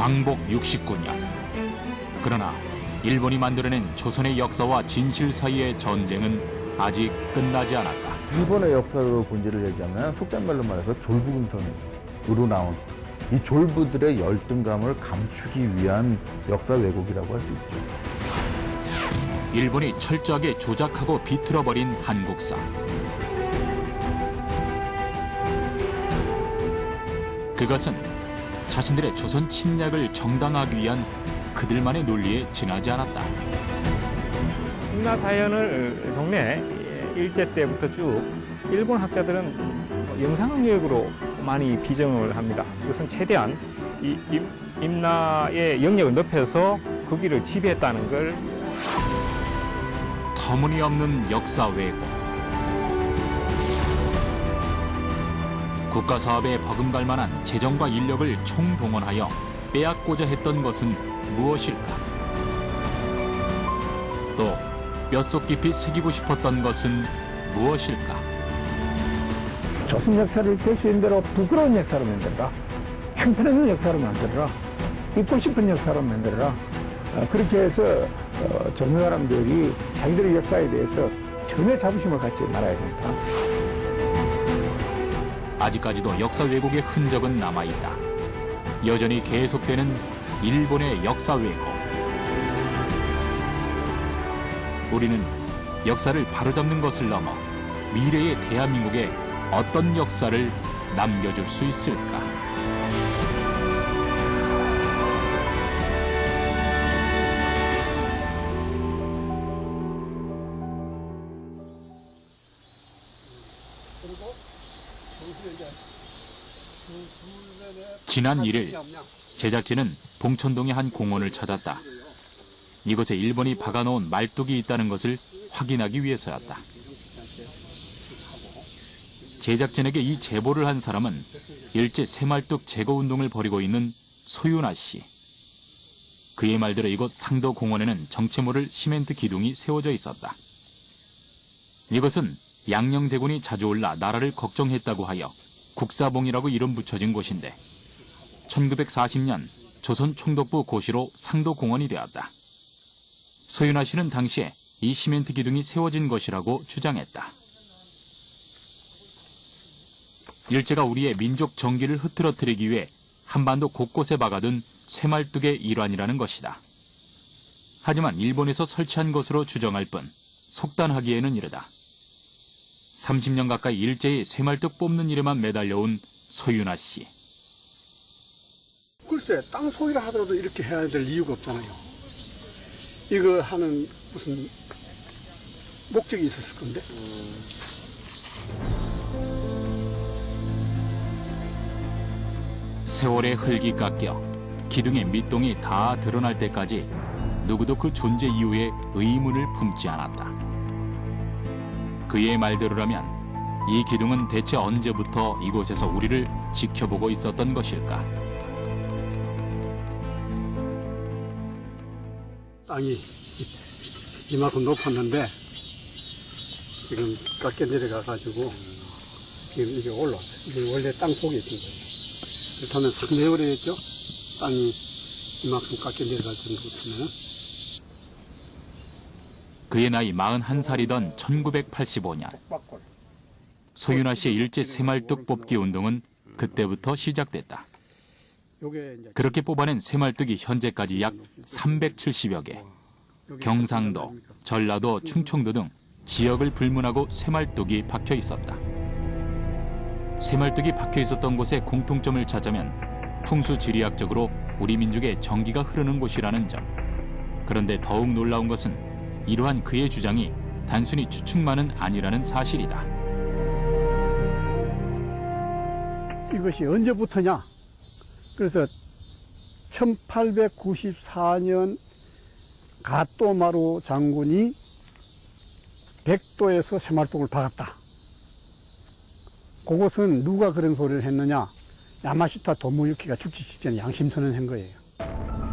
광복 69년. 그러나 일본이 만들어낸 조선의 역사와 진실 사이의 전쟁은 아직 끝나지 않았다. 일본의 역사의 본질을 얘기하면 속된 말로 말해서 졸부금성으로 나온 이 졸부들의 열등감을 감추기 위한 역사 왜곡이라고 할 수 있죠. 일본이 철저하게 조작하고 비틀어버린 한국사. 그것은 자신들의 조선 침략을 정당화하기 위한 그들만의 논리에 지나지 않았다. 임나 사연을 종래 일제 때부터 쭉 일본 학자들은 영상학력으로 많이 비정을 합니다. 그것은 최대한 임나의 영역을 넓혀서 거기를 지배했다는 걸. 터무니없는 역사 왜곡. 국가 사업에 버금갈 만한 재정과 인력을 총동원하여 빼앗고자 했던 것은 무엇일까? 또 뼛속 깊이 새기고 싶었던 것은 무엇일까? 조선 역사를 될 수 있는 대로 부끄러운 역사로 만들어라. 형편없는 역사로 만들어라. 잊고 싶은 역사로 만들어라. 그렇게 해서 조선 사람들이 자기들의 역사에 대해서 전혀 자부심을 갖지 말아야 된다. 아직까지도 역사 왜곡의 흔적은 남아있다. 여전히 계속되는 일본의 역사 왜곡. 우리는 역사를 바로잡는 것을 넘어 미래의 대한민국에 어떤 역사를 남겨줄 수 있을까? 지난 1일 제작진은 봉천동의 한 공원을 찾았다. 이곳에 일본이 박아놓은 말뚝이 있다는 것을 확인하기 위해서였다. 제작진에게 이 제보를 한 사람은 일제 새말뚝 제거 운동을 벌이고 있는 소윤아 씨. 그의 말대로 이곳 상도공원에는 정체 모를 시멘트 기둥이 세워져 있었다. 이것은 양녕대군이 자주 올라 나라를 걱정했다고 하여 국사봉이라고 이름 붙여진 곳인데 1940년 조선 총독부 고시로 상도공원이 되었다. 소윤아 씨는 당시에 이 시멘트 기둥이 세워진 것이라고 주장했다. 일제가 우리의 민족 정기를 흐트러뜨리기 위해 한반도 곳곳에 박아둔 쇠말뚝의 일환이라는 것이다. 하지만 일본에서 설치한 것으로 주장할 뿐 속단하기에는 이르다. 30년 가까이 일제의 쇠말뚝 뽑는 일에만 매달려온 소윤아 씨. 글쎄, 땅 소유를 하더라도 이렇게 해야 될 이유가 없잖아요. 이거 하는 무슨 목적이 있었을 건데. 세월의 흙이 깎여 기둥의 밑동이 다 드러날 때까지 누구도 그 존재 이유에 의문을 품지 않았다. 그의 말대로라면 이 기둥은 대체 언제부터 이곳에서 우리를 지켜보고 있었던 것일까? 땅이 이만큼 높았는데 지금 깎여 내려가가지고 지금 이게 올라왔어요. 이게 원래 땅 속에 있던 거예요. 그렇다면 상당히 오래됐죠? 땅이 이만큼 깎여 내려갈 정도면. 그의 나이 41살이던 1985년. 소윤아 씨의 일제 새말뚝 뽑기 운동은 그때부터 시작됐다. 그렇게 뽑아낸 쇠말뚝이 현재까지 약 370여 개. 경상도, 전라도, 충청도 등 지역을 불문하고 쇠말뚝이 박혀 있었다. 쇠말뚝이 박혀 있었던 곳의 공통점을 찾자면 풍수지리학적으로 우리 민족의 정기가 흐르는 곳이라는 점. 그런데 더욱 놀라운 것은 이러한 그의 주장이 단순히 추측만은 아니라는 사실이다. 이것이 언제부터냐? 그래서 1894년 가토마루 장군이 백도에서 쇠말뚝을 박았다. 그것은 누가 그런 소리를 했느냐? 야마시타 도모유키가 죽기 직전에 양심선언한 거예요.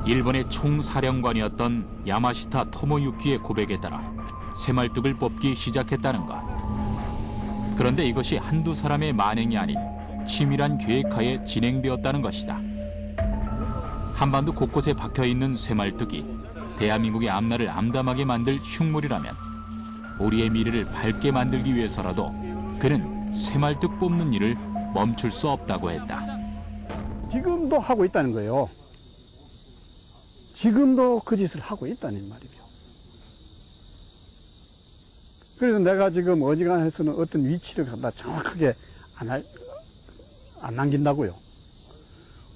일본의 총사령관이었던 야마시타 토모유키의 고백에 따라 쇠말뚝을 뽑기 시작했다는 것. 그런데 이것이 한두 사람의 만행이 아닌 치밀한 계획하에 진행되었다는 것이다. 한반도 곳곳에 박혀있는 쇠말뚝이 대한민국의 앞날을 암담하게 만들 흉물이라면 우리의 미래를 밝게 만들기 위해서라도 그는 쇠말뚝 뽑는 일을 멈출 수 없다고 했다. 지금도 하고 있다는 거예요. 지금도 그 짓을 하고 있다는 말이죠. 그래서 내가 지금 어지간해서는 어떤 위치를 갖다 정확하게 안 남긴다고요.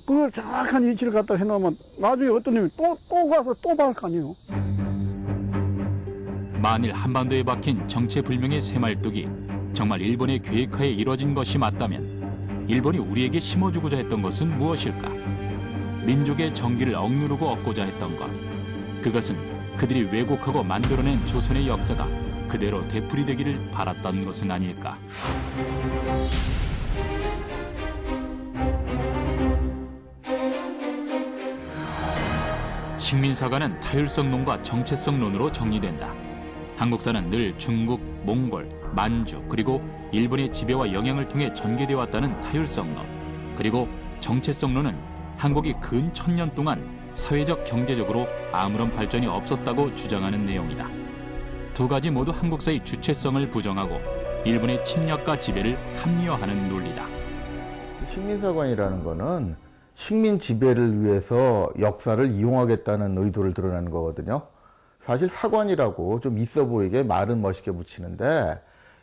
그걸 정확한 위치를 갖다 해놓으면 나중에 어떤 놈이 또 가서 또 박을 거 아니에요. 만일 한반도에 박힌 정체불명의 쇠말뚝이 정말 일본의 계획하에 이뤄진 것이 맞다면 일본이 우리에게 심어주고자 했던 것은 무엇일까? 민족의 정기를 억누르고 얻고자 했던 것. 그것은 그들이 왜곡하고 만들어낸 조선의 역사가 그대로 되풀이되기를 바랐던 것은 아닐까? 식민사관은 타율성론과 정체성론으로 정리된다. 한국사는 늘 중국, 몽골, 만주 그리고 일본의 지배와 영향을 통해 전개되어 왔다는 타율성론, 그리고 정체성론은 한국이 근 1000년 동안 사회적 경제적으로 아무런 발전이 없었다고 주장하는 내용이다. 두 가지 모두 한국사의 주체성을 부정하고 일본의 침략과 지배를 합리화하는 논리다. 식민사관이라는 거는 식민 지배를 위해서 역사를 이용하겠다는 의도를 드러내는 거거든요. 사실 사관이라고 좀 있어 보이게 말은 멋있게 붙이는데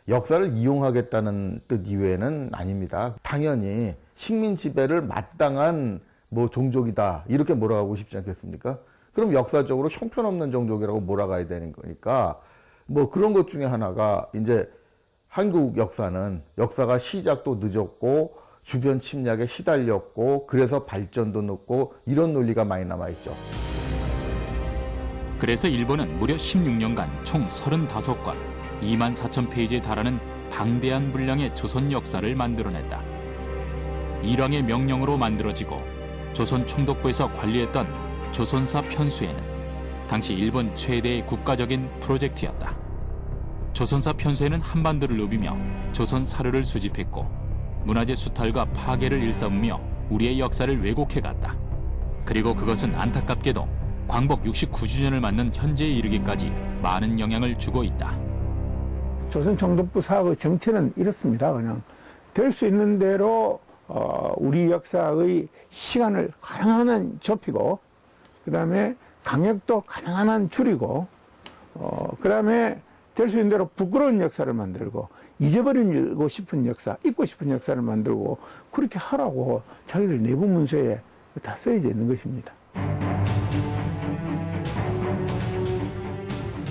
역사를 이용하겠다는 뜻 이외에는 아닙니다. 당연히 식민 지배를 마땅한 종족이다 이렇게 몰아가고 싶지 않겠습니까? 그럼 역사적으로 형편없는 종족이라고 몰아가야 되는 거니까 그런 것 중에 하나가 이제 한국 역사가 시작도 늦었고 주변 침략에 시달렸고 그래서 발전도 늦고 이런 논리가 많이 남아있죠. 그래서 일본은 무려 16년간 총 35권, 24,000페이지에 달하는 방대한 분량의 조선 역사를 만들어냈다. 일왕의 명령으로 만들어지고 조선 총독부에서 관리했던 조선사 편수에는 당시 일본 최대의 국가적인 프로젝트였다. 조선사 편수에는 한반도를 누비며 조선 사료를 수집했고 문화재 수탈과 파괴를 일삼으며 우리의 역사를 왜곡해갔다. 그리고 그것은 안타깝게도 광복 69주년을 맞는 현재에 이르기까지 많은 영향을 주고 있다. 조선 총독부 사업의 정체는 이렇습니다. 그냥 될 수 있는 대로 우리 역사의 시간을 가능한 한 좁히고, 그 다음에 강역도 가능한 한 줄이고, 그 다음에 될 수 있는 대로 부끄러운 역사를 만들고, 잊어버리고 싶은 역사, 잊고 싶은 역사를 만들고, 그렇게 하라고 자기들 내부 문서에 다 써져 있는 것입니다.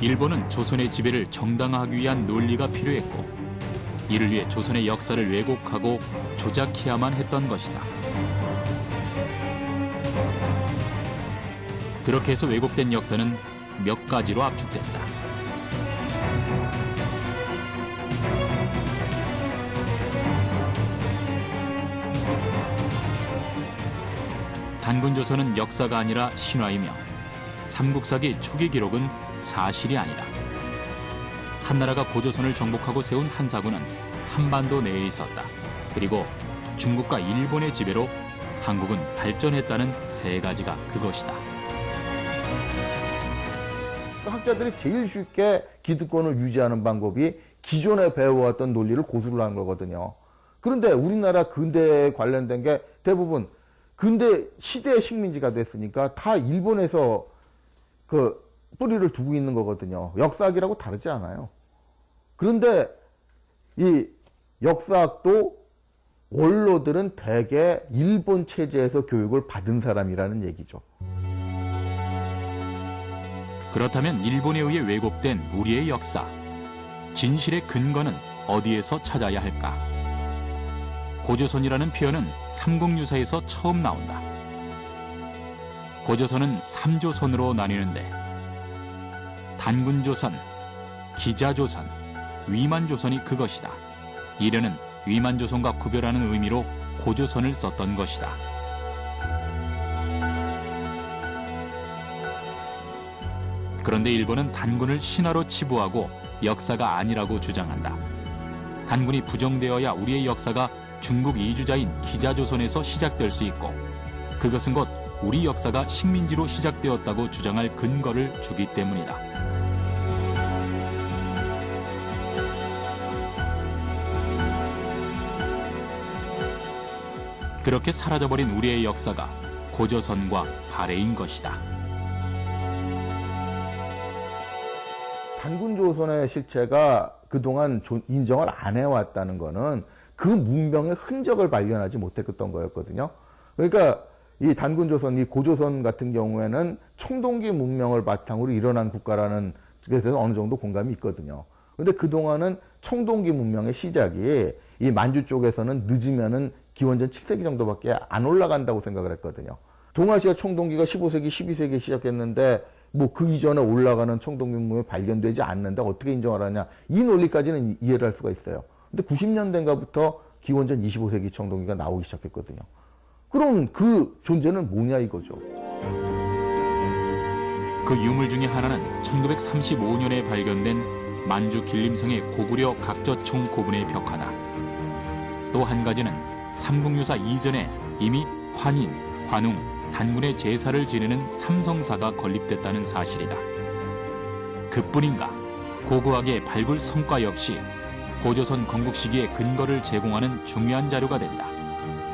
일본은 조선의 지배를 정당화하기 위한 논리가 필요했고 이를 위해 조선의 역사를 왜곡하고 조작해야만 했던 것이다. 그렇게 해서 왜곡된 역사는 몇 가지로 압축된다. 단군조선은 역사가 아니라 신화이며 삼국사기 초기 기록은 사실이 아니다. 한나라가 고조선을 정복하고 세운 한사군은 한반도 내에 있었다. 그리고 중국과 일본의 지배로 한국은 발전했다는 세 가지가 그것이다. 학자들이 제일 쉽게 기득권을 유지하는 방법이 기존에 배워왔던 논리를 고수를 하는 거거든요. 그런데 우리나라 근대에 관련된 게 대부분 근대 시대의 식민지가 됐으니까 다 일본에서 뿌리를 두고 있는 거거든요. 역사학이라고 다르지 않아요. 그런데 이 역사학도 원로들은 대개 일본 체제에서 교육을 받은 사람이라는 얘기죠. 그렇다면 일본에 의해 왜곡된 우리의 역사, 진실의 근거는 어디에서 찾아야 할까? 고조선이라는 표현은 삼국유사에서 처음 나온다. 고조선은 3조선으로 나뉘는데 단군조선, 기자조선, 위만조선이 그것이다. 이래는 위만조선과 구별하는 의미로 고조선을 썼던 것이다. 그런데 일본은 단군을 신화로 치부하고 역사가 아니라고 주장한다. 단군이 부정되어야 우리의 역사가 중국 이주자인 기자조선에서 시작될 수 있고 그것은 곧 우리 역사가 식민지로 시작되었다고 주장할 근거를 주기 때문이다. 그렇게 사라져버린 우리의 역사가 고조선과 발해인 것이다. 단군조선의 실체가 그동안 인정을 안 해왔다는 거는 그 문명의 흔적을 발견하지 못했던 거였거든요. 그러니까 이 단군조선, 이 고조선 같은 경우에는 청동기 문명을 바탕으로 일어난 국가라는 것에 대해서 어느 정도 공감이 있거든요. 근데 그동안은 청동기 문명의 시작이 이 만주 쪽에서는 늦으면은 기원전 7세기 정도밖에 안 올라간다고 생각을 했거든요. 동아시아 청동기가 15세기, 12세기에 시작했는데 뭐 그 이전에 올라가는 청동기 문명이 발견되지 않는데 어떻게 인정을 하냐. 이 논리까지는 이해를 할 수가 있어요. 근데 90년대인가부터 기원전 25세기 청동기가 나오기 시작했거든요. 그럼 그 존재는 뭐냐 이거죠. 그 유물 중에 하나는 1935년에 발견된 만주 길림성의 고구려 각저총 고분의 벽화다. 또 한 가지는 삼국유사 이전에 이미 환인, 환웅, 단군의 제사를 지내는 삼성사가 건립됐다는 사실이다. 그뿐인가 고고학의 발굴 성과 역시 고조선 건국 시기의 근거를 제공하는 중요한 자료가 된다.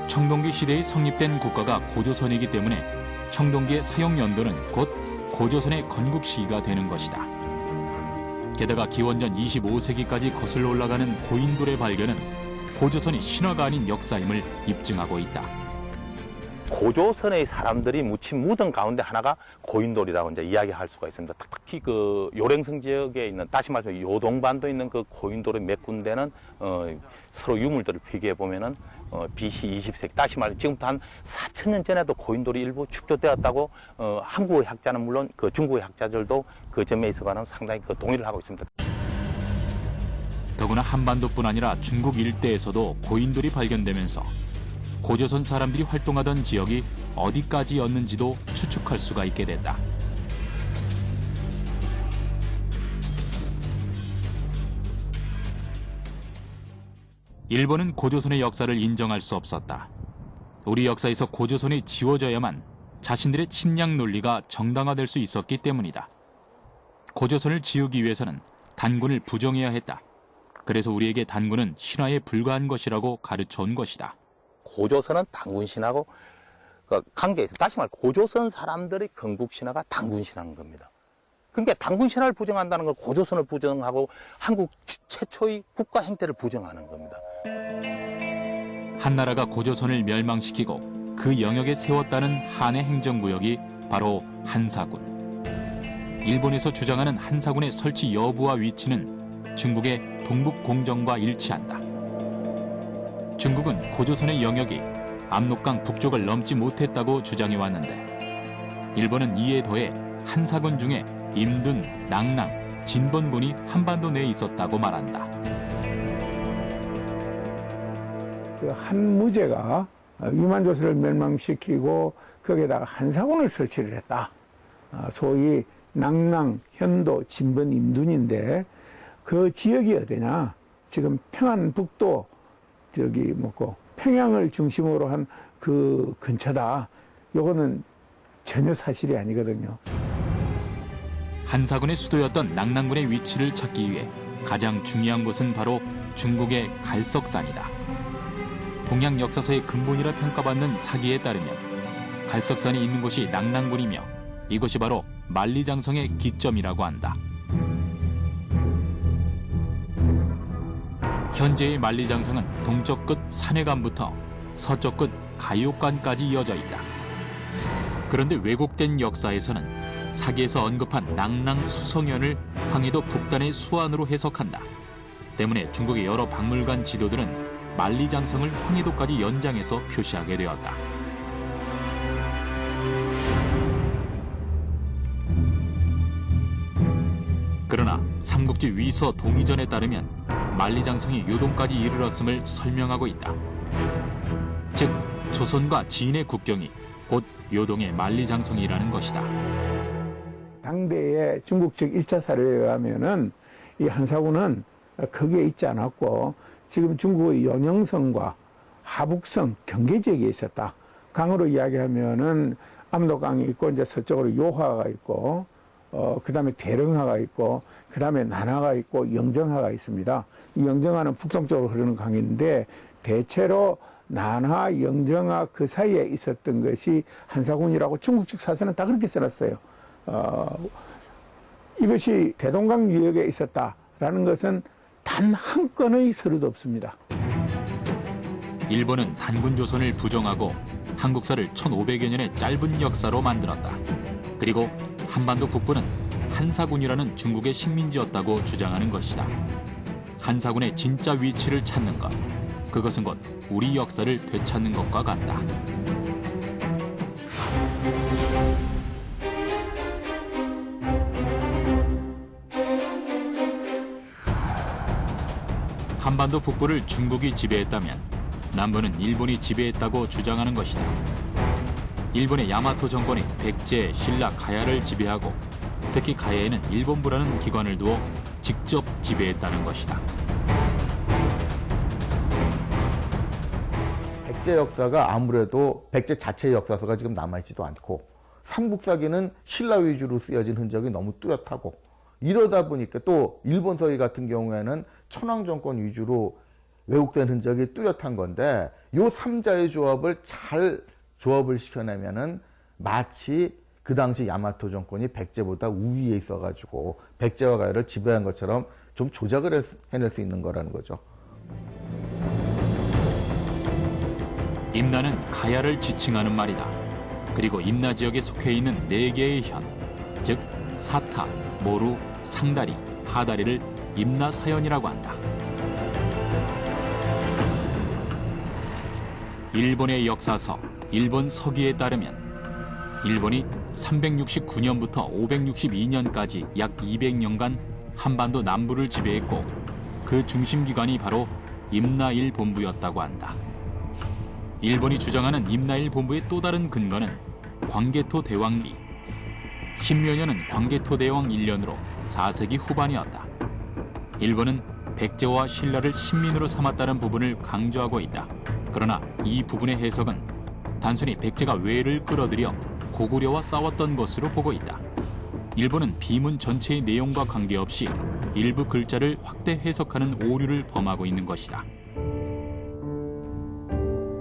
청동기 시대에 성립된 국가가 고조선이기 때문에 청동기의 사용 연도는 곧 고조선의 건국 시기가 되는 것이다. 게다가 기원전 25세기까지 거슬러 올라가는 고인돌의 발견은 고조선이 신화가 아닌 역사임을 입증하고 있다. 고조선의 사람들이 묻힌 무덤 가운데 하나가 고인돌이라고 이제 이야기할 수가 있습니다. 특히 그 요랭성 지역에 있는, 다시 말해서 요동반도에 있는 그 고인돌의 몇 군데는 서로 유물들을 비교해 보면은 BC 20세기, 다시 말해 지금부터 한 4,000년 전에도 고인돌이 일부 축조되었다고 한국의 학자는 물론 그 중국의 학자들도 그 점에 있어서는 상당히 그 동의를 하고 있습니다. 더구나 한반도뿐 아니라 중국 일대에서도 고인돌이 발견되면서 고조선 사람들이 활동하던 지역이 어디까지였는지도 추측할 수가 있게 됐다. 일본은 고조선의 역사를 인정할 수 없었다. 우리 역사에서 고조선이 지워져야만 자신들의 침략 논리가 정당화될 수 있었기 때문이다. 고조선을 지우기 위해서는 단군을 부정해야 했다. 그래서 우리에게 단군은 신화에 불과한 것이라고 가르쳐온 것이다. 고조선은 단군신하고 관계에 있습니다. 다시 말해 고조선 사람들의 건국신화가 단군신화인 겁니다. 그러니까 단군신화를 부정한다는 건 고조선을 부정하고 한국 최초의 국가 행태를 부정하는 겁니다. 한나라가 고조선을 멸망시키고 그 영역에 세웠다는 한의 행정구역이 바로 한사군. 일본에서 주장하는 한사군의 설치 여부와 위치는 중국의 동북공정과 일치한다. 중국은 고조선의 영역이 압록강 북쪽을 넘지 못했다고 주장해왔는데 일본은 이에 더해 한사군 중에 임둔, 낭랑, 진번군이 한반도 내에 있었다고 말한다. 그 한무제가 위만조선을 멸망시키고 거기에다가 한사군을 설치를 했다. 소위 낭랑, 현도, 진번, 임둔인데 그 지역이 어디냐? 지금 평안북도 저기 뭐고 평양을 중심으로 한 그 근처다. 요거는 전혀 사실이 아니거든요. 한사군의 수도였던 낭랑군의 위치를 찾기 위해 가장 중요한 곳은 바로 중국의 갈석산이다. 동양 역사서의 근본이라 평가받는 사기에 따르면 갈석산이 있는 곳이 낭랑군이며 이곳이 바로 만리장성의 기점이라고 한다. 현재의 만리장성은 동쪽 끝 산해관부터 서쪽 끝 가요관까지 이어져 있다. 그런데 왜곡된 역사에서는 사기에서 언급한 낭랑 수성현을 황해도 북단의 수안으로 해석한다. 때문에 중국의 여러 박물관 지도들은 만리장성을 황해도까지 연장해서 표시하게 되었다. 그러나 삼국지 위서 동의전에 따르면 만리장성이 요동까지 이르렀음을 설명하고 있다. 즉 조선과 진의 국경이 곧 요동의 만리장성이라는 것이다. 당대의 중국 측 1차 사료에 의하면은 이 한사군은 거기에 있지 않았고 지금 중국의 연영성과 하북성 경계 지역에 있었다. 강으로 이야기하면은 압록강이 있고 이제 서쪽으로 요하가 있고 그다음에 대릉하가 있고 그다음에 난하가 있고 영정하가 있습니다. 이 영정하는 북동쪽으로 흐르는 강인데 대체로 난하, 영정하 그 사이에 있었던 것이 한사군이라고 중국 측 사서는 다 그렇게 써놨어요. 이것이 대동강 유역에 있었다라는 것은 단 한 건의 서류도 없습니다. 일본은 단군 조선을 부정하고 한국사를 1500여 년의 짧은 역사로 만들었다. 그리고 한반도 북부는 한사군이라는 중국의 식민지였다고 주장하는 것이다. 한사군의 진짜 위치를 찾는 것, 그것은 곧 우리 역사를 되찾는 것과 같다. 한반도 북부를 중국이 지배했다면 남부는 일본이 지배했다고 주장하는 것이다. 일본의 야마토 정권이 백제, 신라, 가야를 지배하고 특히 가야에는 일본부라는 기관을 두어 직접 지배했다는 것이다. 백제 역사가 아무래도 백제 자체의 역사서가 지금 남아있지도 않고 삼국사기는 신라 위주로 쓰여진 흔적이 너무 뚜렷하고 이러다 보니까 또 일본 서기 같은 경우에는 천황 정권 위주로 왜곡된 흔적이 뚜렷한 건데 요 3자의 조합을 잘 조합을 시켜내면은 마치 그 당시 야마토 정권이 백제보다 우위에 있어가지고 백제와 가야를 지배한 것처럼 좀 조작을 해낼 수 있는 거라는 거죠. 임나는 가야를 지칭하는 말이다. 그리고 임나 지역에 속해 있는 4개의 현, 즉 사타, 모루, 상다리, 하다리를 임나사현이라고 한다. 일본의 역사서, 일본 서기에 따르면 일본이 369년부터 562년까지 약 200년간 한반도 남부를 지배했고 그 중심기관이 바로 임나일 본부였다고 한다. 일본이 주장하는 임나일 본부의 또 다른 근거는 광개토 대왕리. 신묘년은 광개토 대왕 1년으로 4세기 후반이었다. 일본은 백제와 신라를 신민으로 삼았다는 부분을 강조하고 있다. 그러나 이 부분의 해석은 단순히 백제가 외를 끌어들여 고구려와 싸웠던 것으로 보고 있다. 일본은 비문 전체의 내용과 관계없이 일부 글자를 확대 해석하는 오류를 범하고 있는 것이다.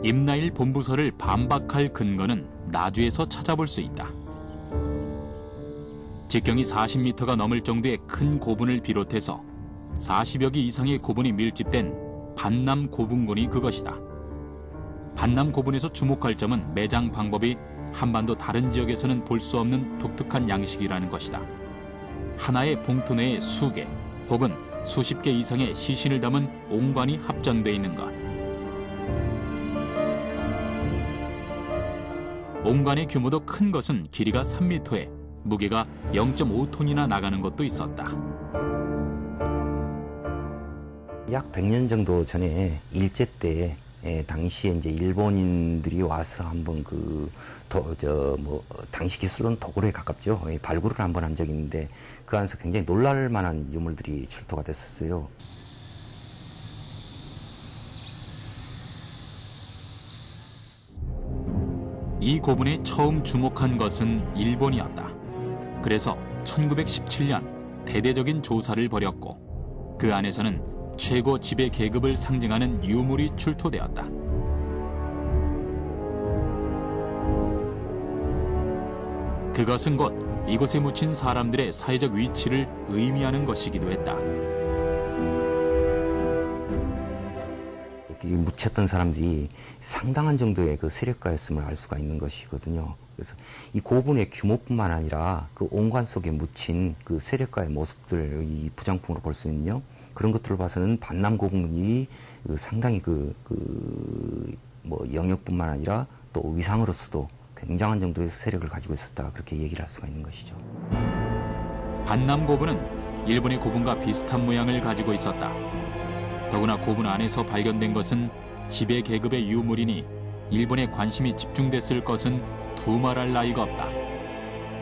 임나일 본부서를 반박할 근거는 나주에서 찾아볼 수 있다. 직경이 40m가 넘을 정도의 큰 고분을 비롯해서 40여 기 이상의 고분이 밀집된 반남 고분군이 그것이다. 반남 고분에서 주목할 점은 매장 방법이 한반도 다른 지역에서는 볼 수 없는 독특한 양식이라는 것이다. 하나의 봉투 내에 수개 혹은 수십 개 이상의 시신을 담은 옹관이 합장돼 있는 것. 옹관의 규모도 큰 것은 길이가 3m에 무게가 0.5톤이나 나가는 것도 있었다. 약 100년 정도 전에 일제 때 당시에 이제 일본인들이 와서 한번 당시 기술로는 도굴에 가깝죠. 발굴을 한번 한 적이 있는데 그 안에서 굉장히 놀랄 만한 유물들이 출토가 됐었어요. 이 고분에 처음 주목한 것은 일본이었다. 그래서 1917년 대대적인 조사를 벌였고 그 안에서는 최고 지배 계급을 상징하는 유물이 출토되었다. 그것은 곧 이곳에 묻힌 사람들의 사회적 위치를 의미하는 것이기도 했다. 묻혔던 사람들이 상당한 정도의 그 세력가였음을 알 수가 있는 것이거든요. 그래서 이 고분의 규모뿐만 아니라 그 옹관 속에 묻힌 그 세력가의 모습들 이 부장품으로 볼 수 있는요. 그런 것들을 봐서는 반남 고분이 상당히 영역뿐만 아니라 또 위상으로서도 굉장한 정도의 세력을 가지고 있었다 그렇게 얘기를 할 수가 있는 것이죠. 반남 고분은 일본의 고분과 비슷한 모양을 가지고 있었다. 더구나 고분 안에서 발견된 것은 지배 계급의 유물이니 일본에 관심이 집중됐을 것은 두말할 나위가 없다.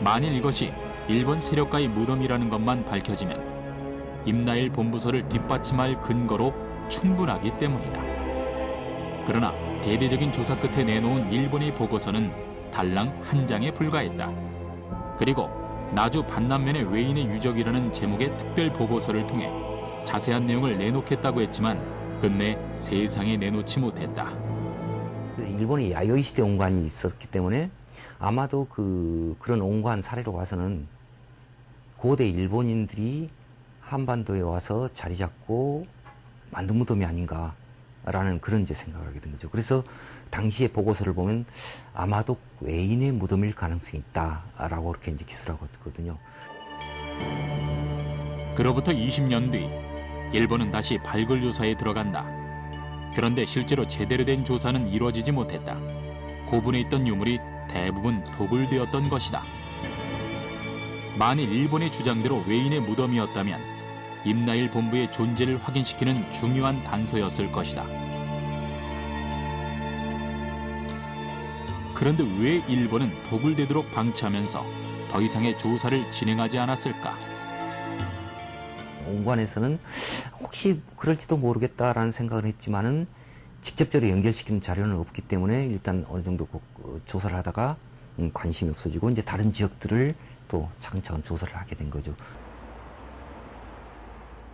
만일 이것이 일본 세력가의 무덤이라는 것만 밝혀지면 임나일 본부서를 뒷받침할 근거로 충분하기 때문이다. 그러나 대대적인 조사 끝에 내놓은 일본의 보고서는 달랑 한 장에 불과했다. 그리고 나주 반남면의 외인의 유적이라는 제목의 특별 보고서를 통해 자세한 내용을 내놓겠다고 했지만 끝내 세상에 내놓지 못했다. 일본에 야요이 시대 온관이 있었기 때문에 아마도 그런 온관 사례로 봐서는 고대 일본인들이 한반도에 와서 자리 잡고 만든 무덤이 아닌가라는 그런 이제 생각을 하게 된 거죠. 그래서 당시의 보고서를 보면 아마도 외인의 무덤일 가능성이 있다라고 그렇게 이제 기술을 하고 있거든요. 그로부터 20년 뒤 일본은 다시 발굴 조사에 들어간다. 그런데 실제로 제대로 된 조사는 이루어지지 못했다. 고분에 있던 유물이 대부분 도굴되었던 것이다. 만일 일본의 주장대로 외인의 무덤이었다면 임나일 본부의 존재를 확인시키는 중요한 단서였을 것이다. 그런데 왜 일본은 도굴되도록 방치하면서 더 이상의 조사를 진행하지 않았을까? 온관에서는 혹시 그럴지도 모르겠다라는 생각을 했지만은 직접적으로 연결시키는 자료는 없기 때문에 일단 어느 정도 조사를 하다가 관심이 없어지고 이제 다른 지역들을 또 차근차근 조사를 하게 된 거죠.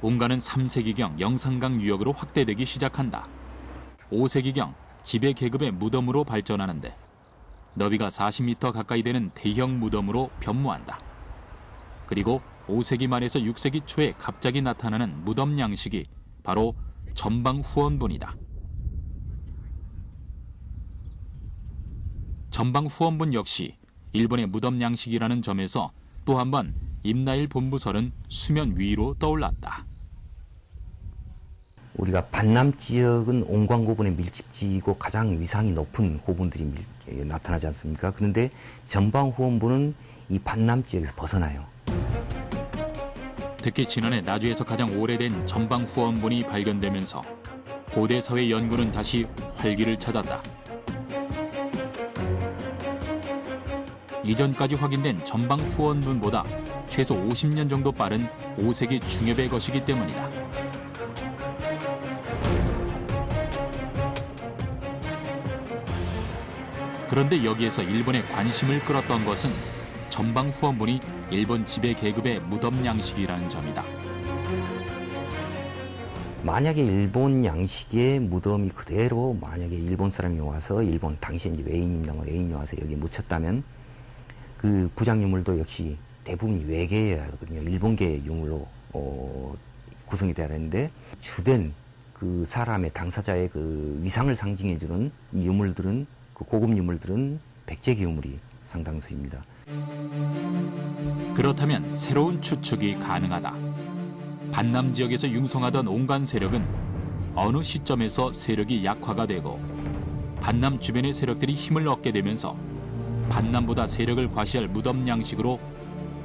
온관은 3세기경 영산강 유역으로 확대되기 시작한다. 5세기경 지배 계급의 무덤으로 발전하는데 너비가 40m 가까이 되는 대형 무덤으로 변모한다. 그리고 5세기 말에서 6세기 초에 갑자기 나타나는 무덤 양식이 바로 전방 후원분이다. 전방 후원분 역시 일본의 무덤 양식이라는 점에서 또 한 번 임나일 본부설은 수면 위로 떠올랐다. 우리가 반남 지역은 온관 고분의 밀집지이고 가장 위상이 높은 고분들이 나타나지 않습니까? 그런데 전방 후원부는 이 반남 지역에서 벗어나요. 특히 지난해 나주에서 가장 오래된 전방 후원분이 발견되면서 고대 사회 연구는 다시 활기를 찾았다. 이전까지 확인된 전방 후원분보다 최소 50년 정도 빠른 5세기 중엽의 것이기 때문이다. 그런데 여기에서 일본의 관심을 끌었던 것은 전방 후원분이 일본 지배 계급의 무덤 양식이라는 점이다. 만약에 일본 양식의 무덤이 그대로 만약에 일본 사람이 와서 일본 당시에 이제 외인이 와서 여기 묻혔다면 그 부장 유물도 역시 대부분이 외계여야 하거든요. 일본계 유물로 구성이 돼야 되는데 주된 그 사람의 당사자의 그 위상을 상징해주는 이 유물들은 그 고급 유물들은 백제계 유물이 상당수입니다. 그렇다면 새로운 추측이 가능하다. 반남 지역에서 융성하던 온관 세력은 어느 시점에서 세력이 약화가 되고 반남 주변의 세력들이 힘을 얻게 되면서 반남보다 세력을 과시할 무덤 양식으로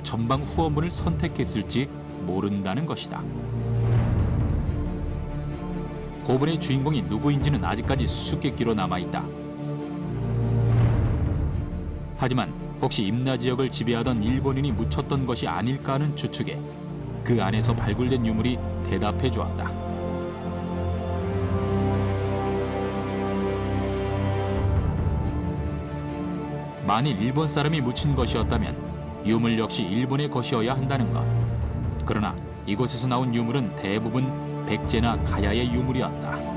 전방 후원분을 선택했을지 모른다는 것이다. 고분의 주인공이 누구인지는 아직까지 수수께끼로 남아있다. 하지만 혹시 임나 지역을 지배하던 일본인이 묻혔던 것이 아닐까 하는 추측에 그 안에서 발굴된 유물이 대답해 주었다. 만일 일본 사람이 묻힌 것이었다면 유물 역시 일본의 것이어야 한다는 것. 그러나 이곳에서 나온 유물은 대부분 백제나 가야의 유물이었다.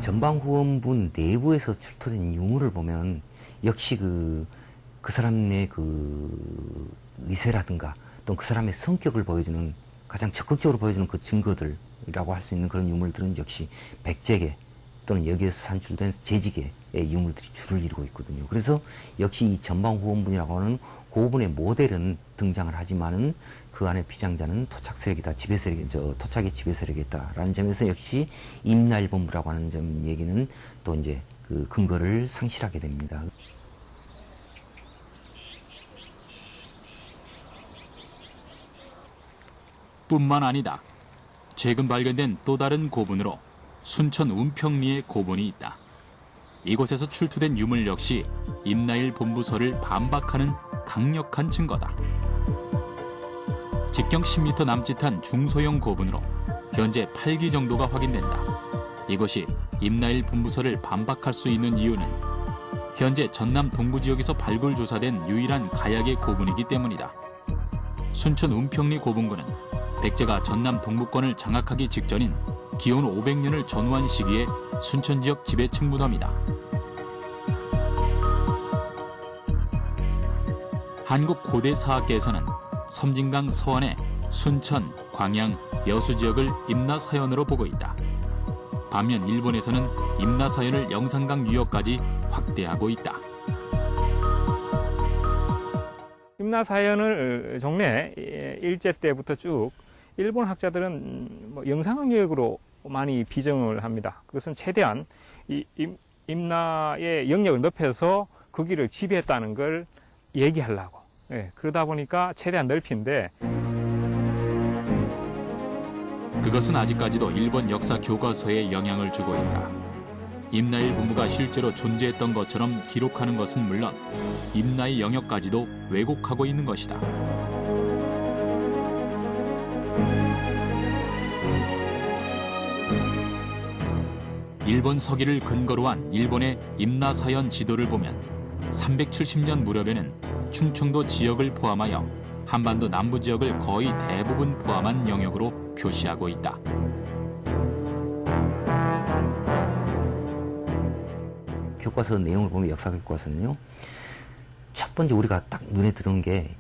전방 후원분 내부에서 출토된 유물을 보면 역시 그 사람의 그 위세라든가 또 그 사람의 성격을 보여주는 가장 적극적으로 보여주는 그 증거들이라고 할 수 있는 그런 유물들은 역시 백제계 또는 여기에서 산출된 제지계의 유물들이 주를 이루고 있거든요. 그래서 역시 이 전방 후원분이라고 하는 고분의 모델은 등장을 하지만은 그 안에 비장자는 토착 세력이다, 지배 세력이 토착의 지배 세력이다라는 점에서 역시 임나일 본부라고 하는 점 얘기는 또 이제 그 근거를 상실하게 됩니다. 뿐만 아니다. 최근 발견된 또 다른 고분으로 순천 운평리의 고분이 있다. 이곳에서 출토된 유물 역시 임나일 본부설을 반박하는 강력한 증거다. 직경 10m 남짓한 중소형 고분으로 현재 8기 정도가 확인된다. 이것이 임나일 본부설을 반박할 수 있는 이유는 현재 전남 동부 지역에서 발굴 조사된 유일한 가약의 고분이기 때문이다. 순천 운평리 고분군은 백제가 전남 동부권을 장악하기 직전인 기원 500년을 전후한 시기에 순천 지역 지배층 무덤이다. 한국 고대 사학계에서는 섬진강 서원의 순천, 광양, 여수 지역을 임나사연으로 보고 있다. 반면 일본에서는 임나사연을 영산강 유역까지 확대하고 있다. 임나사연을 종래 일제 때부터 쭉 일본 학자들은 영산강 유역으로 많이 비정을 합니다. 그것은 최대한 임나의 영역을 넓혀서 거기를 지배했다는 걸 얘기하려고. 그러다 보니까 최대한 넓힌데 그것은 아직까지도 일본 역사 교과서에 영향을 주고 있다. 임나일 본부가 실제로 존재했던 것처럼 기록하는 것은 물론 임나의 영역까지도 왜곡하고 있는 것이다. 일본 서기를 근거로 한 일본의 임나사연 지도를 보면 370년 무렵에는 충청도 지역을 포함하여 한반도 남부 지역을 거의 대부분 포함한 영역으로 표시하고 있다. 교과서 내용을 보면 역사 교과서는요. 첫 번째 우리가 딱 눈에 들어온 게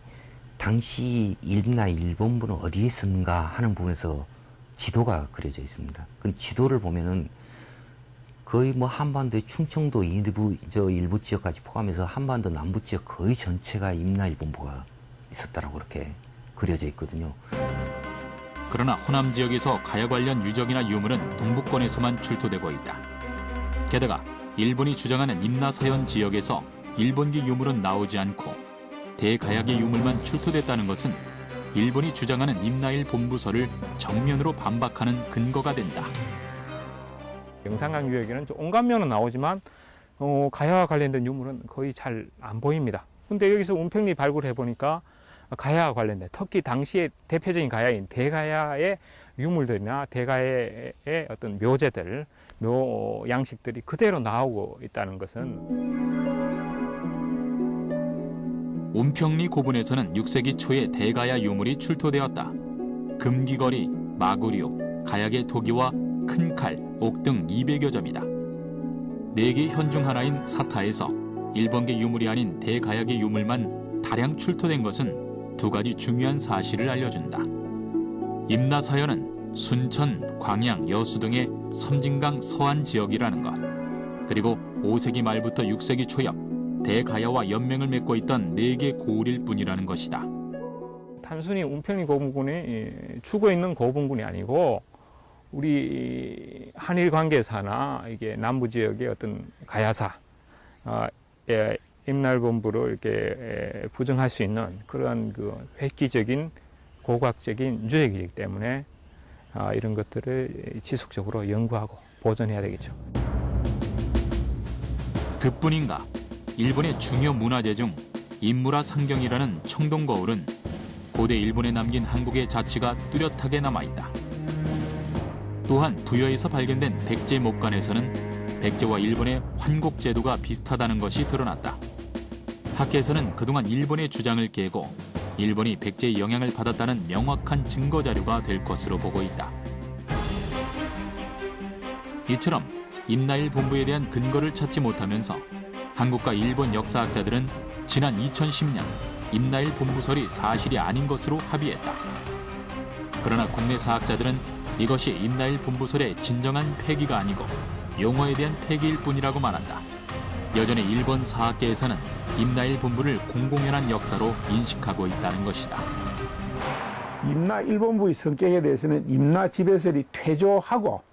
당시 임나 일본부는 어디에 있었는가 하는 부분에서 지도가 그려져 있습니다. 그 지도를 보면은 거의 뭐 한반도의 충청도 일부 지역까지 포함해서 한반도 남부 지역 거의 전체가 임나 일본부가 있었다라고 그렇게 그려져 있거든요. 그러나 호남 지역에서 가야 관련 유적이나 유물은 동부권에서만 출토되고 있다. 게다가 일본이 주장하는 임나사연 지역에서 일본기 유물은 나오지 않고 대가야기 유물만 출토됐다는 것은 일본이 주장하는 임나일 본부설을 정면으로 반박하는 근거가 된다. 영산강 유역에는 온갖 면은 나오지만 가야와 관련된 유물은 거의 잘 안 보입니다. 근데 여기서 운평리 발굴해 보니까 가야와 관련된 특히 당시의 대표적인 가야인 대가야의 유물들이나 대가야의 어떤 묘제들, 묘 양식들이 그대로 나오고 있다는 것은 운평리 고분에서는 6세기 초에 대가야 유물이 출토되었다. 금귀걸이, 마구류, 가약의 도기와 큰 칼, 옥 등 200여 점이다. 4개 현 중 하나인 사타에서 일본계 유물이 아닌 대가약의 유물만 다량 출토된 것은 두 가지 중요한 사실을 알려준다. 임나사연은 순천, 광양, 여수 등의 섬진강 서안 지역이라는 것, 그리고 5세기 말부터 6세기 초엽 대가야와 연맹을 맺고 있던 4개 고을일 뿐이라는 것이다. 단순히 운평리 고분군이 죽어 있는 고분군이 아니고 우리 한일 관계사나 이게 남부 지역의 어떤 가야사, 임나일본부를 이렇게 부정할 수 있는 그러한 그 획기적인 고고학적인 유적이기 때문에 이런 것들을 지속적으로 연구하고 보존해야 되겠죠. 그뿐인가? 일본의 중요 문화재 중 인무라 상경이라는 청동거울은 고대 일본에 남긴 한국의 자취가 뚜렷하게 남아있다. 또한 부여에서 발견된 백제 목관에서는 백제와 일본의 환곡제도가 비슷하다는 것이 드러났다. 학계에서는 그동안 일본의 주장을 깨고 일본이 백제의 영향을 받았다는 명확한 증거 자료가 될 것으로 보고 있다. 이처럼 임나일 본부에 대한 근거를 찾지 못하면서 한국과 일본 역사학자들은 지난 2010년 임나일 본부설이 사실이 아닌 것으로 합의했다. 그러나 국내 사학자들은 이것이 임나일 본부설의 진정한 폐기가 아니고 용어에 대한 폐기일 뿐이라고 말한다. 여전히 일본 사학계에서는 임나일 본부를 공공연한 역사로 인식하고 있다는 것이다. 임나 일본부의 성격에 대해서는 임나 지배설이 퇴조하고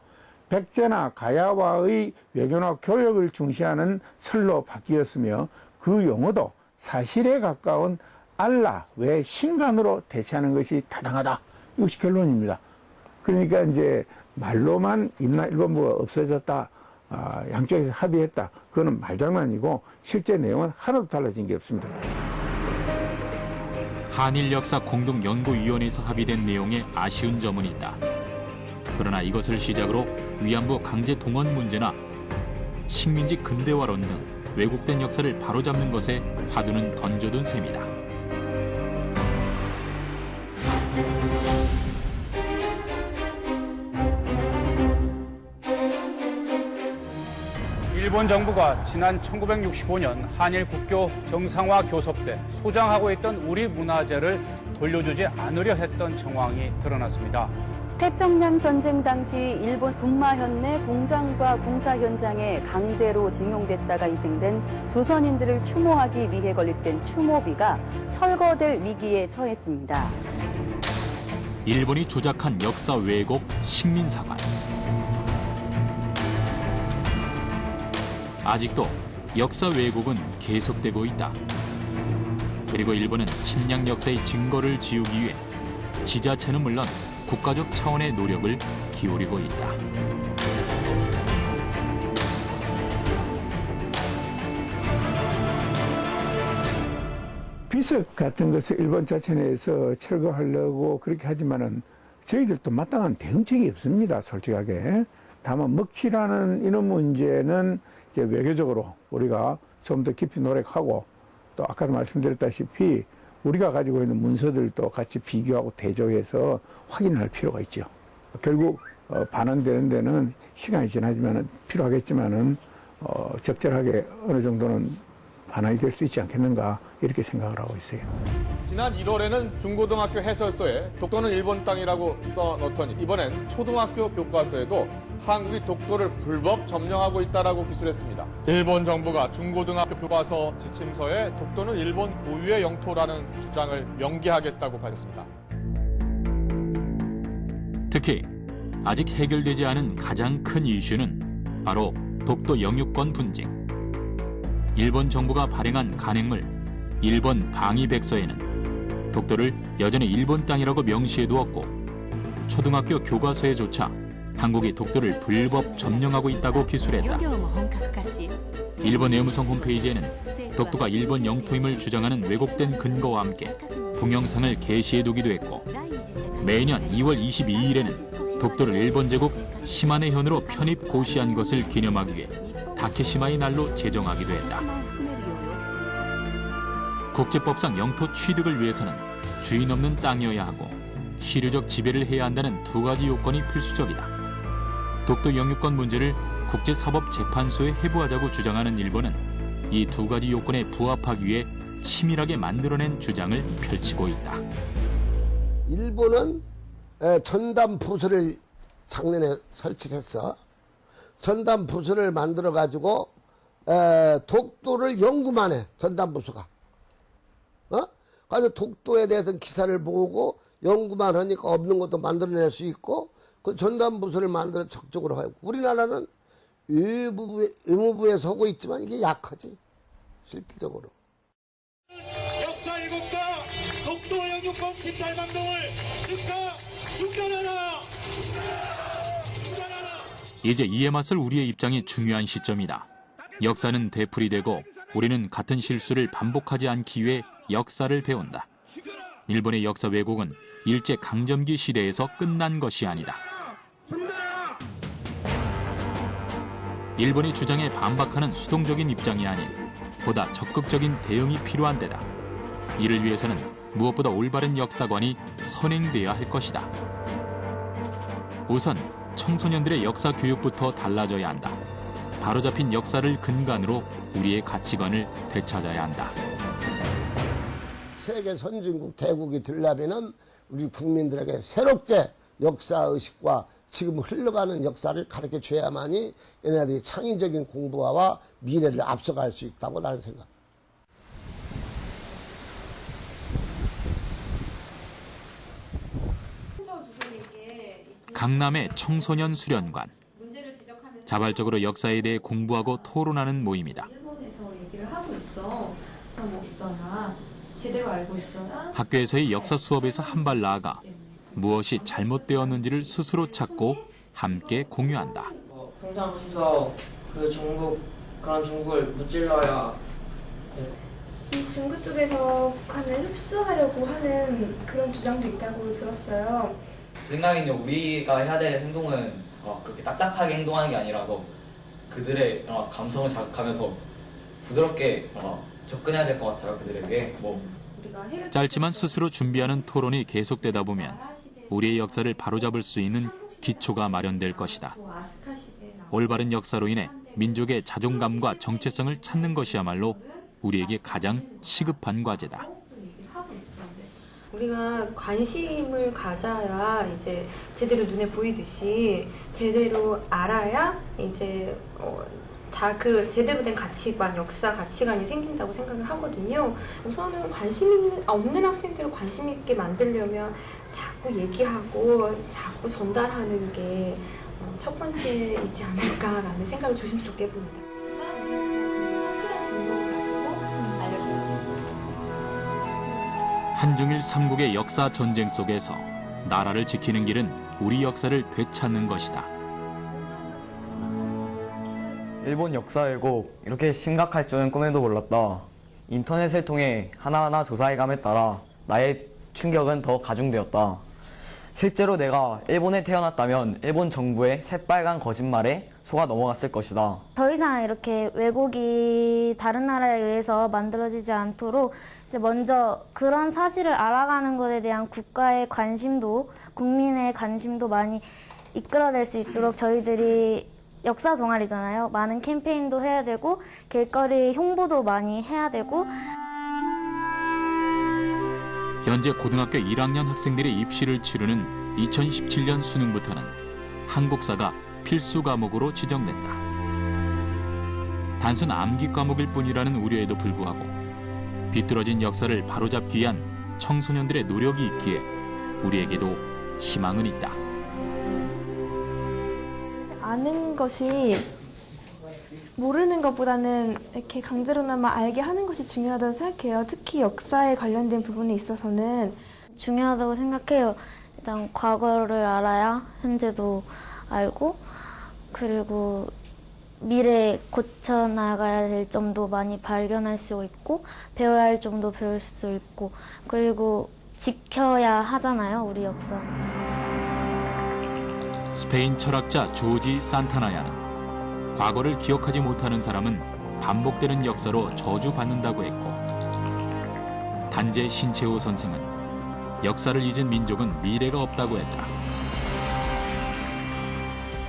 백제나 가야와의 외교나 교역을 중시하는 설로 바뀌었으며 그 용어도 사실에 가까운 알라 외 신간으로 대체하는 것이 타당하다. 이것이 결론입니다. 그러니까 이제 말로만 임나 일본부가 없어졌다, 양쪽에서 합의했다. 그거는 말장난이고 실제 내용은 하나도 달라진 게 없습니다. 한일역사공동연구위원회에서 합의된 내용에 아쉬운 점은 있다. 그러나 이것을 시작으로 위안부 강제 동원 문제나 식민지 근대화론 등 왜곡된 역사를 바로잡는 것에 화두는 던져둔 셈이다. 일본 정부가 지난 1965년 한일 국교 정상화 교섭 때 소장하고 있던 우리 문화재를 돌려주지 않으려 했던 정황이 드러났습니다. 태평양 전쟁 당시 일본 군마현 내 공장과 공사 현장에 강제로 징용됐다가 희생된 조선인들을 추모하기 위해 건립된 추모비가 철거될 위기에 처했습니다. 일본이 조작한 역사 왜곡 식민사관. 아직도 역사 왜곡은 계속되고 있다. 그리고 일본은 침략 역사의 증거를 지우기 위해 지자체는 물론 국가적 차원의 노력을 기울이고 있다. 비석 같은 것을 일본 자체 내에서 철거하려고 그렇게 하지만은 저희들도 마땅한 대응책이 없습니다, 솔직하게. 다만 먹칠하는 이런 문제는 이제 외교적으로 우리가 좀 더 깊이 노력하고, 또 아까도 말씀드렸다시피 우리가 가지고 있는 문서들도 같이 비교하고 대조해서 확인할 필요가 있죠. 결국 반환되는 데는 시간이 지나지만 필요하겠지만은 적절하게 어느 정도는 반환이 될 수 있지 않겠는가, 이렇게 생각을 하고 있어요. 지난 1월에는 중고등학교 해설서에 독도는 일본 땅이라고 써놓더니 이번엔 초등학교 교과서에도 한국이 독도를 불법 점령하고 있다라고 기술했습니다. 일본 정부가 중고등학교 교과서 지침서에 독도는 일본 고유의 영토라는 주장을 명기하겠다고 밝혔습니다. 특히 아직 해결되지 않은 가장 큰 이슈는 바로 독도 영유권 분쟁. 일본 정부가 발행한 간행물 일본 방위백서에는 독도를 여전히 일본 땅이라고 명시해두었고, 초등학교 교과서에조차 한국이 독도를 불법 점령하고 있다고 기술했다. 일본 외무성 홈페이지에는 독도가 일본 영토임을 주장하는 왜곡된 근거와 함께 동영상을 게시해두기도 했고, 매년 2월 22일에는 독도를 일본 제국 시마네현으로 편입 고시한 것을 기념하기 위해 다케시마의 날로 제정하기도 했다. 국제법상 영토 취득을 위해서는 주인 없는 땅이어야 하고 실효적 지배를 해야 한다는 두 가지 요건이 필수적이다. 독도 영유권 문제를 국제사법재판소에 회부하자고 주장하는 일본은 이 두 가지 요건에 부합하기 위해 치밀하게 만들어낸 주장을 펼치고 있다. 일본은 전담 부서를 작년에 설치했어. 전담 부서를 만들어 가지고 독도를 연구만 해. 전담 부서가. 그래서 독도에 대해서 기사를 보고 연구만 하니까 없는 것도 만들어낼 수 있고, 그 전담 부서를 만들어 적극적으로 하고. 우리나라는 의무부에 서고 있지만 이게 약하지, 실질적으로. 역사 왜곡과 독도 영유권 침탈망동을 즉각 중단하라! 이제 이에 맞설 우리의 입장이 중요한 시점이다. 역사는 되풀이되고 우리는 같은 실수를 반복하지 않기 위해 역사를 배운다. 일본의 역사 왜곡은 일제 강점기 시대에서 끝난 것이 아니다. 일본의 주장에 반박하는 수동적인 입장이 아닌 보다 적극적인 대응이 필요한 데다. 이를 위해서는 무엇보다 올바른 역사관이 선행돼야 할 것이다. 우선 청소년들의 역사 교육부터 달라져야 한다. 바로잡힌 역사를 근간으로 우리의 가치관을 되찾아야 한다. 세계 선진국 대국이 되려면은 우리 국민들에게 새롭게 역사의식과 지금 흘러가는 역사를 가르쳐 줘야만이 얘네들이 창의적인 공부와 미래를 앞서갈 수 있다고 나는 생각. 강남의 청소년 수련관. 자발적으로 역사에 대해 공부하고 토론하는 모임이다. 일본에서 얘기를 하고 있어. 뭐 있어나 제대로 알고 있어나. 학교에서의 역사 수업에서 한 발 나아가 무엇이 잘못되었는지를 스스로 찾고 함께 공유한다. 풍장해서 그런 중국을 무찔러야. 중국 쪽에서 북한을 흡수하려고 하는 그런 주장도 있다고 들었어요. 제 생각에는 우리가 해야 될 행동은 그렇게 딱딱하게 행동하는 게 아니라서 그들의 감성을 자극하면서 부드럽게 접근해야 될 것 같아요. 그들에게 짧지만 스스로 준비하는 토론이 계속되다 보면 우리의 역사를 바로잡을 수 있는 기초가 마련될 것이다. 올바른 역사로 인해 민족의 자존감과 정체성을 찾는 것이야말로 우리에게 가장 시급한 과제다. 우리가 관심을 가져야 이제 제대로 눈에 보이듯이 제대로 알아야 이제 그 제대로 된 가치관, 역사 가치관이 생긴다고 생각을 하거든요. 우선은 관심 없는 학생들을 관심 있게 만들려면 자꾸 얘기하고 자꾸 전달하는 게 첫 번째이지 않을까라는 생각을 조심스럽게 해봅니다. 한중일 삼국의 역사 전쟁 속에서 나라를 지키는 길은 우리 역사를 되찾는 것이다. 일본 역사 왜곡 이렇게 심각할 줄은 꿈에도 몰랐다. 인터넷을 통해 하나하나 조사해감에 따라 나의 충격은 더 가중되었다. 실제로 내가 일본에 태어났다면 일본 정부의 새빨간 거짓말에 속아 넘어갔을 것이다. 더 이상 이렇게 왜곡이 다른 나라에 의해서 만들어지지 않도록 이제 먼저 그런 사실을 알아가는 것에 대한 국가의 관심도, 국민의 관심도 많이 이끌어낼 수 있도록 저희들이 역사 동아리잖아요. 많은 캠페인도 해야 되고 길거리 홍보도 많이 해야 되고. 현재 고등학교 1학년 학생들의 입시를 치르는 2017년 수능부터는 한국사가 필수 과목으로 지정된다. 단순 암기 과목일 뿐이라는 우려에도 불구하고 비뚤어진 역사를 바로잡기 위한 청소년들의 노력이 있기에 우리에게도 희망은 있다. 아는 것이 모르는 것보다는 이렇게 강제로나마 알게 하는 것이 중요하다고 생각해요. 특히 역사에 관련된 부분에 있어서는 중요하다고 생각해요. 일단 과거를 알아야 현재도 알고, 그리고 미래에 고쳐나가야 될 점도 많이 발견할 수 있고, 배워야 할 점도 배울 수 있고, 그리고 지켜야 하잖아요, 우리 역사. 스페인 철학자 조지 산타나야는 과거를 기억하지 못하는 사람은 반복되는 역사로 저주받는다고 했고, 단재 신채호 선생은 역사를 잊은 민족은 미래가 없다고 했다.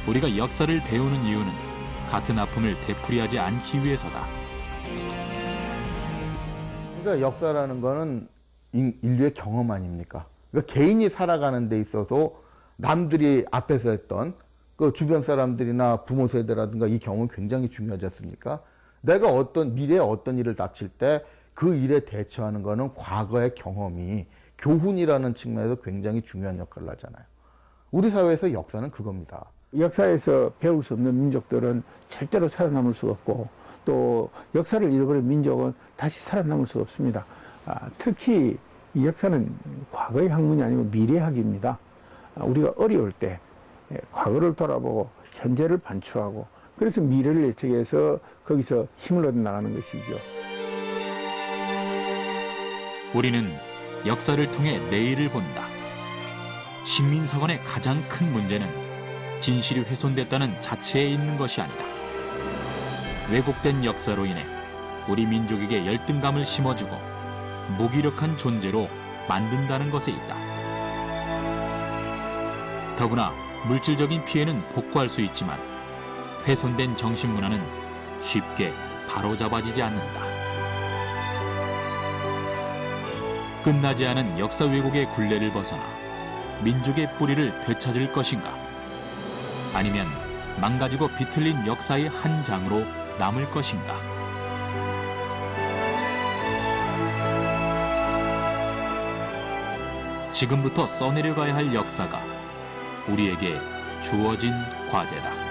우리가 역사를 배우는 이유는 같은 아픔을 되풀이하지 않기 위해서다. 그러니까 역사라는 거는 인류의 경험 아닙니까? 그러니까 개인이 살아가는 데 있어서 남들이 앞에서 했던 그 주변 사람들이나 부모 세대라든가 이 경험이 굉장히 중요하지 않습니까? 내가 미래에 어떤 일을 닥칠 때 그 일에 대처하는 거는 과거의 경험이 교훈이라는 측면에서 굉장히 중요한 역할을 하잖아요. 우리 사회에서 역사는 그겁니다. 역사에서 배울 수 없는 민족들은 절대로 살아남을 수 없고, 또 역사를 잃어버린 민족은 다시 살아남을 수 없습니다. 특히 이 역사는 과거의 학문이 아니고 미래의 학입니다. 우리가 어려울 때 과거를 돌아보고 현재를 반추하고, 그래서 미래를 예측해서 거기서 힘을 얻어 나가는 것이죠. 우리는 역사를 통해 내일을 본다. 식민사관의 가장 큰 문제는 진실이 훼손됐다는 자체에 있는 것이 아니다. 왜곡된 역사로 인해 우리 민족에게 열등감을 심어주고 무기력한 존재로 만든다는 것에 있다. 더구나 물질적인 피해는 복구할 수 있지만 훼손된 정신문화는 쉽게 바로잡아지지 않는다. 끝나지 않은 역사 왜곡의 굴레를 벗어나 민족의 뿌리를 되찾을 것인가? 아니면 망가지고 비틀린 역사의 한 장으로 남을 것인가? 지금부터 써내려가야 할 역사가 우리에게 주어진 과제다.